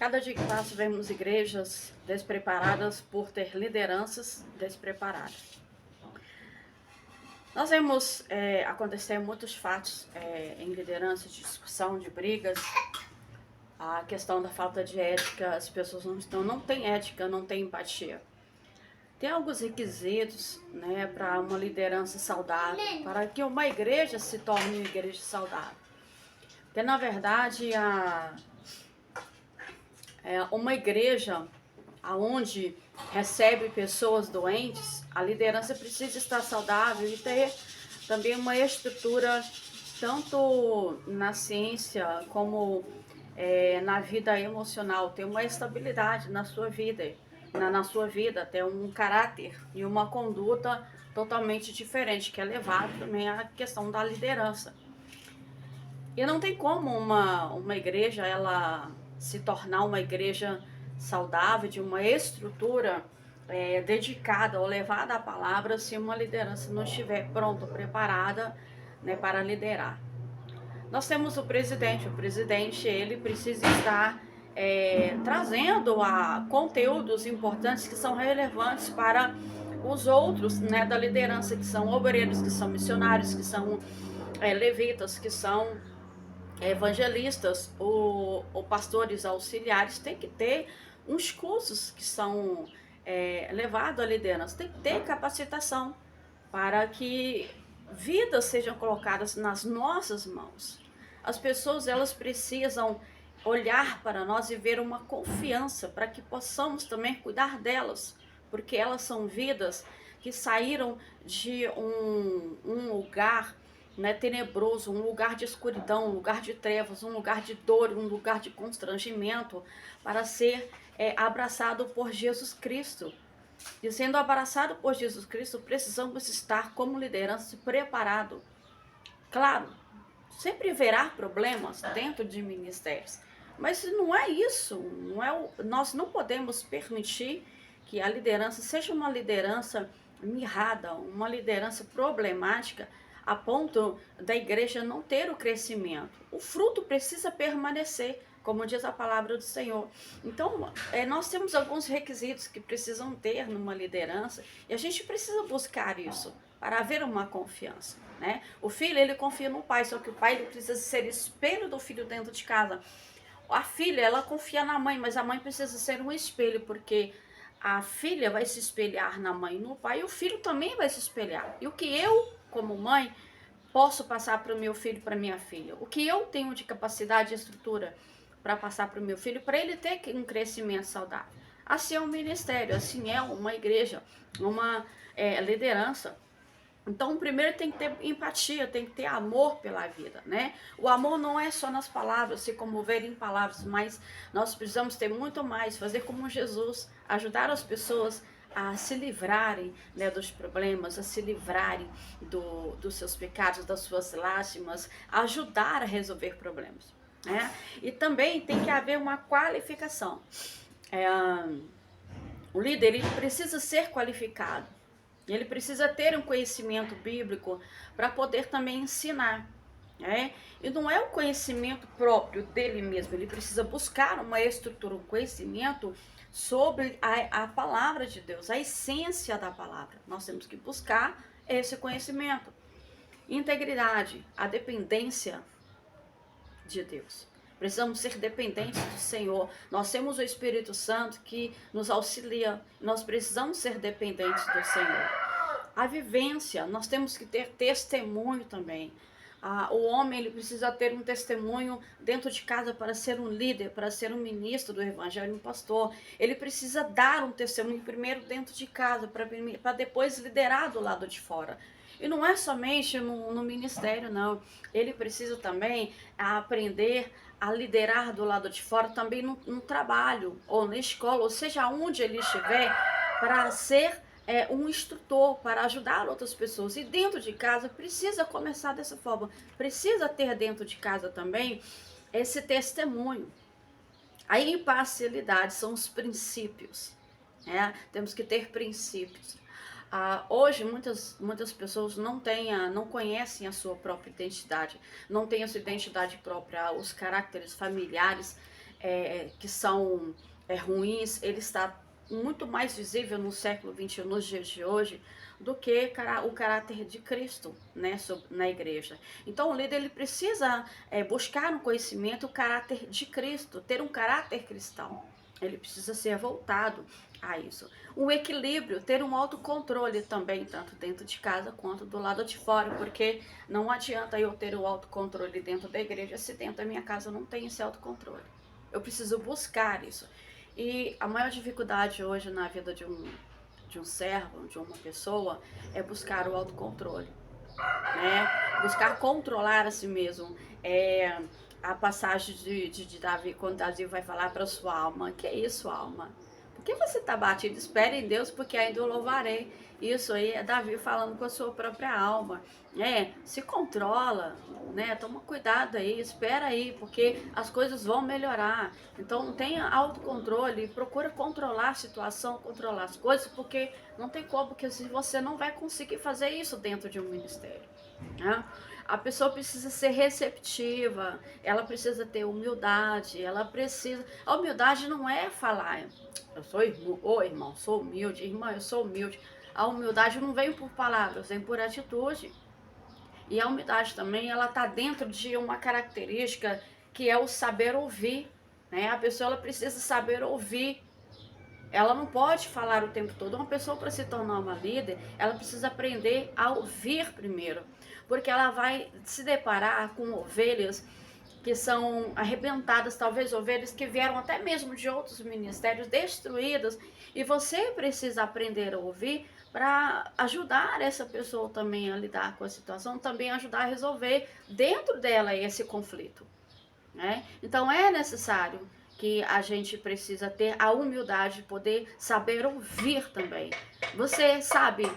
Cada dia que passa, vemos igrejas despreparadas por ter lideranças despreparadas. Nós vemos acontecer muitos fatos em liderança, de discussão, de brigas, a questão da falta de ética, as pessoas não têm ética, não têm empatia. Tem alguns requisitos, né, para uma liderança saudável, para que uma igreja se torne uma igreja saudável. Porque, na verdade, uma igreja aonde recebe pessoas doentes, a liderança precisa estar saudável e ter também uma estrutura tanto na ciência como na vida emocional, ter uma estabilidade na sua vida, na sua vida, ter um caráter e uma conduta totalmente diferente, que é levado também à questão da liderança. E não tem como uma igreja ela se tornar uma igreja saudável, de uma estrutura dedicada ou levada à palavra, se uma liderança não estiver pronta, preparada, né, para liderar. Nós temos o presidente ele precisa estar trazendo conteúdos importantes que são relevantes para os outros, né, da liderança, que são obreiros, que são missionários, que são levitas, que são evangelistas ou pastores auxiliares. Tem que ter uns cursos que são levados à liderança, tem que ter capacitação para que vidas sejam colocadas nas nossas mãos. As pessoas elas precisam olhar para nós e ver uma confiança para que possamos também cuidar delas, porque elas são vidas que saíram de um lugar, né, tenebroso, um lugar de escuridão, um lugar de trevas, um lugar de dor, um lugar de constrangimento, para ser abraçado por Jesus Cristo. E sendo abraçado por Jesus Cristo, precisamos estar como liderança preparado. Claro, sempre haverá problemas dentro de ministérios, mas não é isso. Nós não podemos permitir que a liderança seja uma liderança mirrada, uma liderança problemática, a ponto da igreja não ter o crescimento. O fruto precisa permanecer, como diz a palavra do Senhor. Então, nós temos alguns requisitos que precisam ter numa liderança e a gente precisa buscar isso para haver uma confiança, né? O filho, ele confia no pai, só que o pai ele precisa ser espelho do filho dentro de casa. A filha, ela confia na mãe, mas a mãe precisa ser um espelho, porque a filha vai se espelhar na mãe e no pai, e o filho também vai se espelhar. E o que eu, como mãe, posso passar para o meu filho, para minha filha? O que eu tenho de capacidade e estrutura para passar para o meu filho, para ele ter um crescimento saudável? Assim é um ministério, assim é uma igreja, uma liderança. Então, primeiro tem que ter empatia, tem que ter amor pela vida, né? O amor não é só nas palavras, se comover em palavras, mas nós precisamos ter muito mais, fazer como Jesus, ajudar as pessoas a se livrarem, né, dos problemas, a se livrarem dos seus pecados, das suas lástimas, ajudar a resolver problemas, né? E também tem que haver uma qualificação. O líder ele precisa ser qualificado. Ele precisa ter um conhecimento bíblico para poder também ensinar. Né? E não é o conhecimento próprio dele mesmo, ele precisa buscar uma estrutura, um conhecimento sobre a palavra de Deus, a essência da palavra. Nós temos que buscar esse conhecimento. Integridade, a dependência de Deus. Precisamos ser dependentes do Senhor. Nós temos o Espírito Santo que nos auxilia. Nós precisamos ser dependentes do Senhor. A vivência, nós temos que ter testemunho também. O homem ele precisa ter um testemunho dentro de casa para ser um líder, para ser um ministro do evangelho, um pastor. Ele precisa dar um testemunho primeiro dentro de casa, para depois liderar do lado de fora. E não é somente no ministério, não. Ele precisa também aprender a liderar do lado de fora, também no trabalho, ou na escola, ou seja, onde ele estiver, para ser um instrutor, para ajudar outras pessoas. E dentro de casa precisa começar dessa forma. Precisa ter dentro de casa também esse testemunho. A imparcialidade são os princípios. Né? Temos que ter princípios. Hoje muitas pessoas não conhecem a sua própria identidade, não têm a sua identidade própria, os caracteres familiares, que são ruins, ele está muito mais visível no século XXI, nos dias de hoje, do que o caráter de Cristo, né, na igreja. Então o líder ele precisa buscar no conhecimento o caráter de Cristo, ter um caráter cristão. Ele precisa ser voltado a isso. O equilíbrio, ter um autocontrole também, tanto dentro de casa quanto do lado de fora, porque não adianta eu ter o autocontrole dentro da igreja se dentro da minha casa eu não tenho esse autocontrole. Eu preciso buscar isso. E a maior dificuldade hoje na vida de um servo, de uma pessoa, é buscar o autocontrole, né? Buscar controlar a si mesmo. A passagem de Davi, quando Davi vai falar para sua alma: que é isso, alma? Por que você está batido? Espere em Deus, porque ainda o louvarei. Isso aí é Davi falando com a sua própria alma. Se controla, né? Toma cuidado aí, espera aí, porque as coisas vão melhorar. Então tenha autocontrole, procura controlar a situação, controlar as coisas, porque não tem como, porque você não vai conseguir fazer isso dentro de um ministério, né? A pessoa precisa ser receptiva, ela precisa ter humildade, ela precisa... A humildade não é falar, eu sou irmão, ô irmão, sou humilde, irmã, eu sou humilde. A humildade não vem por palavras, vem por atitude. E a humildade também, ela está dentro de uma característica que é o saber ouvir, né? A pessoa ela precisa saber ouvir. Ela não pode falar o tempo todo. Uma pessoa, para se tornar uma líder, ela precisa aprender a ouvir primeiro, porque ela vai se deparar com ovelhas que são arrebentadas, talvez ovelhas que vieram até mesmo de outros ministérios destruídas, e você precisa aprender a ouvir para ajudar essa pessoa também a lidar com a situação, também ajudar a resolver dentro dela esse conflito, né? Então é necessário que a gente precisa ter a humildade de poder saber ouvir também. Você sabe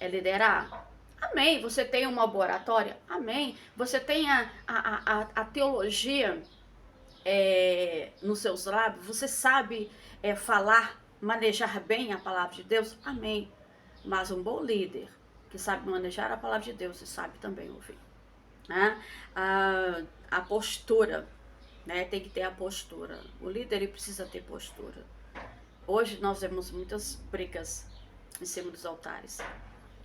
liderar? Amém. Você tem uma boa oratória? Amém. Você tem a teologia nos seus lábios? Você sabe falar, manejar bem a palavra de Deus? Amém. Mas um bom líder que sabe manejar a palavra de Deus e sabe também ouvir, né? A postura, né? Tem que ter a postura. O líder ele precisa ter postura. Hoje nós vemos muitas brigas em cima dos altares.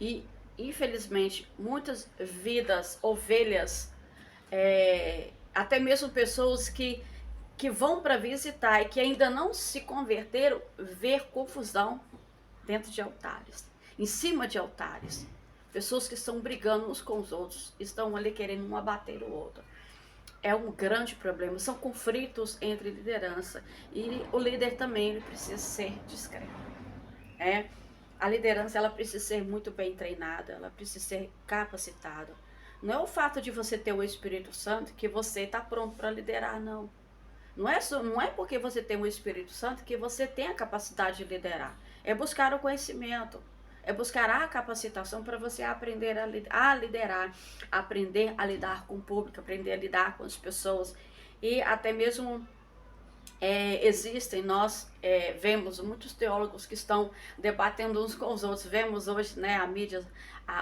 E, infelizmente, muitas vidas, ovelhas, até mesmo pessoas que vão para visitar e que ainda não se converteram, ver confusão dentro de altares, em cima de altares. Pessoas que estão brigando uns com os outros, estão ali querendo um abater o outro. É um grande problema, são conflitos entre liderança, e o líder também ele precisa ser discreto. A liderança ela precisa ser muito bem treinada, ela precisa ser capacitada. Não é o fato de você ter o Espírito Santo que você está pronto para liderar, não. Não é porque você tem o Espírito Santo que você tem a capacidade de liderar. É buscar o conhecimento, é buscar a capacitação para você aprender a liderar, aprender a lidar com o público, aprender a lidar com as pessoas. E até mesmo nós vemos muitos teólogos que estão debatendo uns com os outros. Vemos hoje, né, a mídia,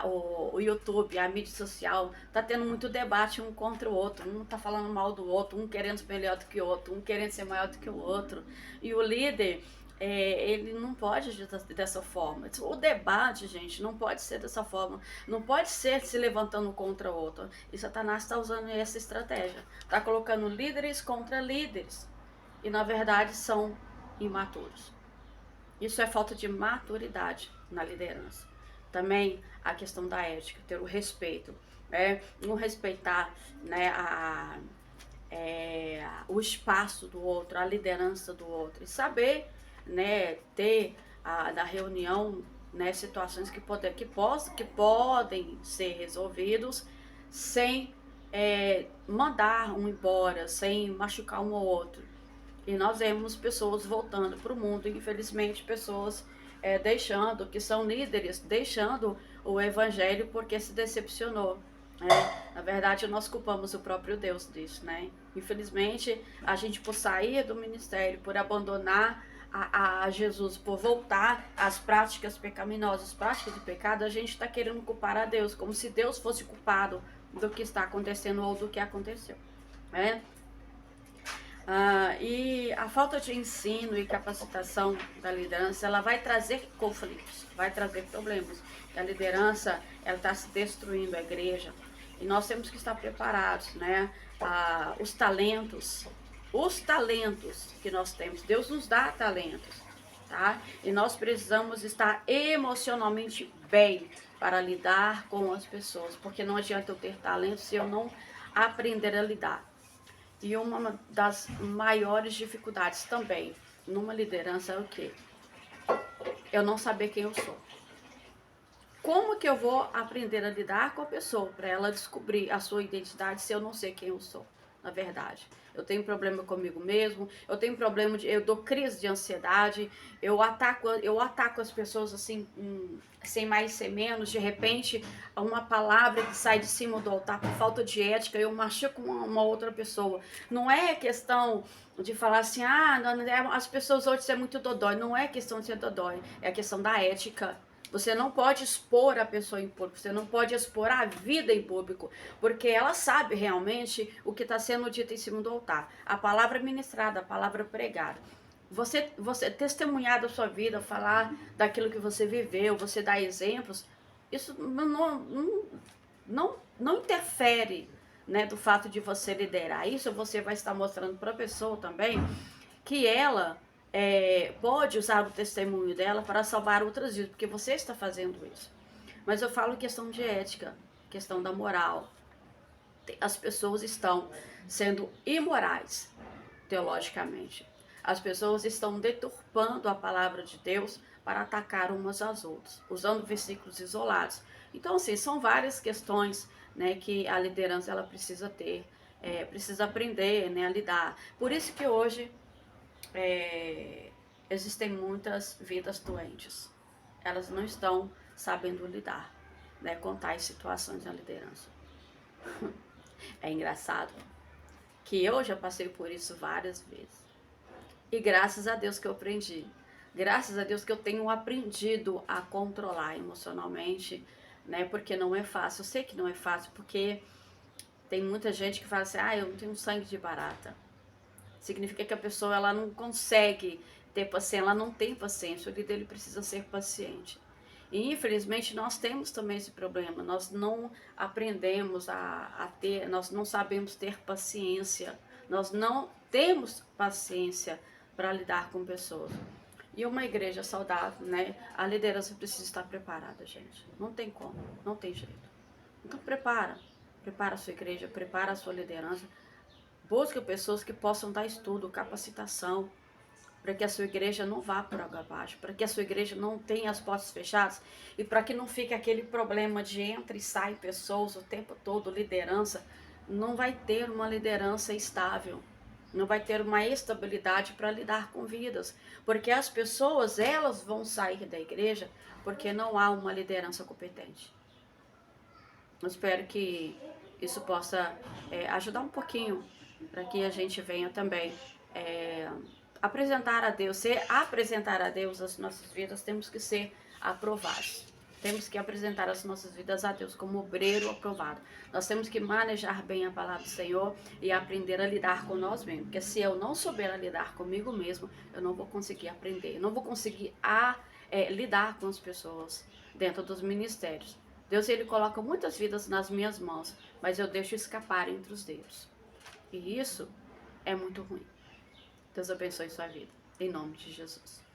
o YouTube, a mídia social, está tendo muito debate um contra o outro. Um está falando mal do outro, um querendo ser melhor do que o outro, um querendo ser maior do que o outro. E o líder, ele não pode agir dessa forma. O debate, gente, não pode ser dessa forma. Não pode ser se levantando contra o outro. E Satanás está usando essa estratégia. Está colocando líderes contra líderes. E na verdade são imaturos. Isso é falta de maturidade na liderança. Também a questão da ética, ter o respeito, não respeitar, né, o espaço do outro, a liderança do outro, e saber, né, ter na reunião, né, situações que podem ser resolvidos sem mandar um embora, sem machucar um ou outro. E nós vemos pessoas voltando para o mundo, infelizmente pessoas deixando, que são líderes, deixando o evangelho porque se decepcionou. Na verdade, nós culpamos o próprio Deus disso, né? Infelizmente, a gente por sair do ministério, por abandonar a Jesus, por voltar às práticas pecaminosas, práticas de pecado, a gente está querendo culpar a Deus, como se Deus fosse culpado do que está acontecendo ou do que aconteceu, né? E a falta de ensino e capacitação da liderança, ela vai trazer conflitos, vai trazer problemas. A liderança, ela está se destruindo a igreja e nós temos que estar preparados, né? Os talentos que nós temos, Deus nos dá talentos, tá? E nós precisamos estar emocionalmente bem para lidar com as pessoas, porque não adianta eu ter talento se eu não aprender a lidar. E uma das maiores dificuldades também numa liderança é o quê? Eu não saber quem eu sou. Como que eu vou aprender a lidar com a pessoa para ela descobrir a sua identidade se eu não sei quem eu sou, na verdade? Eu tenho problema comigo mesmo, eu tenho problema eu dou crise de ansiedade, eu ataco as pessoas assim, sem mais sem menos, de repente, uma palavra que sai de cima do altar por falta de ética, eu machuco uma outra pessoa. Não é questão de falar assim, as pessoas hoje são muito dodói, não é questão de ser dodói, é a questão da ética. Você não pode expor a pessoa em público, você não pode expor a vida em público, porque ela sabe realmente o que está sendo dito em cima do altar. A palavra ministrada, a palavra pregada. Você testemunhar da sua vida, falar daquilo que você viveu, você dar exemplos, isso não interfere, né, do fato de você liderar. Isso você vai estar mostrando para a pessoa também que ela pode usar o testemunho dela para salvar outras vidas, porque você está fazendo isso. Mas eu falo questão de ética, questão da moral. As pessoas estão sendo imorais, teologicamente. As pessoas estão deturpando a palavra de Deus para atacar umas às outras, usando versículos isolados. Então, assim, são várias questões, né, que a liderança ela precisa ter, precisa aprender, né, a lidar. Por isso que hoje existem muitas vidas doentes. Elas não estão sabendo lidar, né, com tais situações na liderança. É engraçado que eu já passei por isso várias vezes. E graças a Deus que eu aprendi. Graças a Deus que eu tenho aprendido a controlar emocionalmente, né? Porque não é fácil. Eu sei que não é fácil, porque tem muita gente que fala assim, eu não tenho sangue de barata. Significa que a pessoa ela não consegue ter paciência, ela não tem paciência, o líder ele precisa ser paciente. E infelizmente nós temos também esse problema, nós não aprendemos a ter, nós não sabemos ter paciência, nós não temos paciência para lidar com pessoas. E uma igreja saudável, né, a liderança precisa estar preparada, gente. Não tem como, não tem jeito. Então prepara a sua igreja, prepara a sua liderança, busca pessoas que possam dar estudo, capacitação, para que a sua igreja não vá por água abaixo, para que a sua igreja não tenha as portas fechadas e para que não fique aquele problema de entra e sai pessoas o tempo todo, liderança. Não vai ter uma liderança estável, não vai ter uma estabilidade para lidar com vidas, porque as pessoas elas vão sair da igreja porque não há uma liderança competente. Eu espero que isso possa ajudar um pouquinho para que a gente venha também apresentar a Deus as nossas vidas, temos que ser aprovados. Temos que apresentar as nossas vidas a Deus como obreiro aprovado. Nós temos que manejar bem a palavra do Senhor e aprender a lidar com nós mesmos. Porque se eu não souber a lidar comigo mesmo, eu não vou conseguir aprender. Eu não vou conseguir lidar com as pessoas dentro dos ministérios. Deus ele coloca muitas vidas nas minhas mãos, mas eu deixo escapar entre os dedos. E isso é muito ruim. Deus abençoe sua vida. Em nome de Jesus.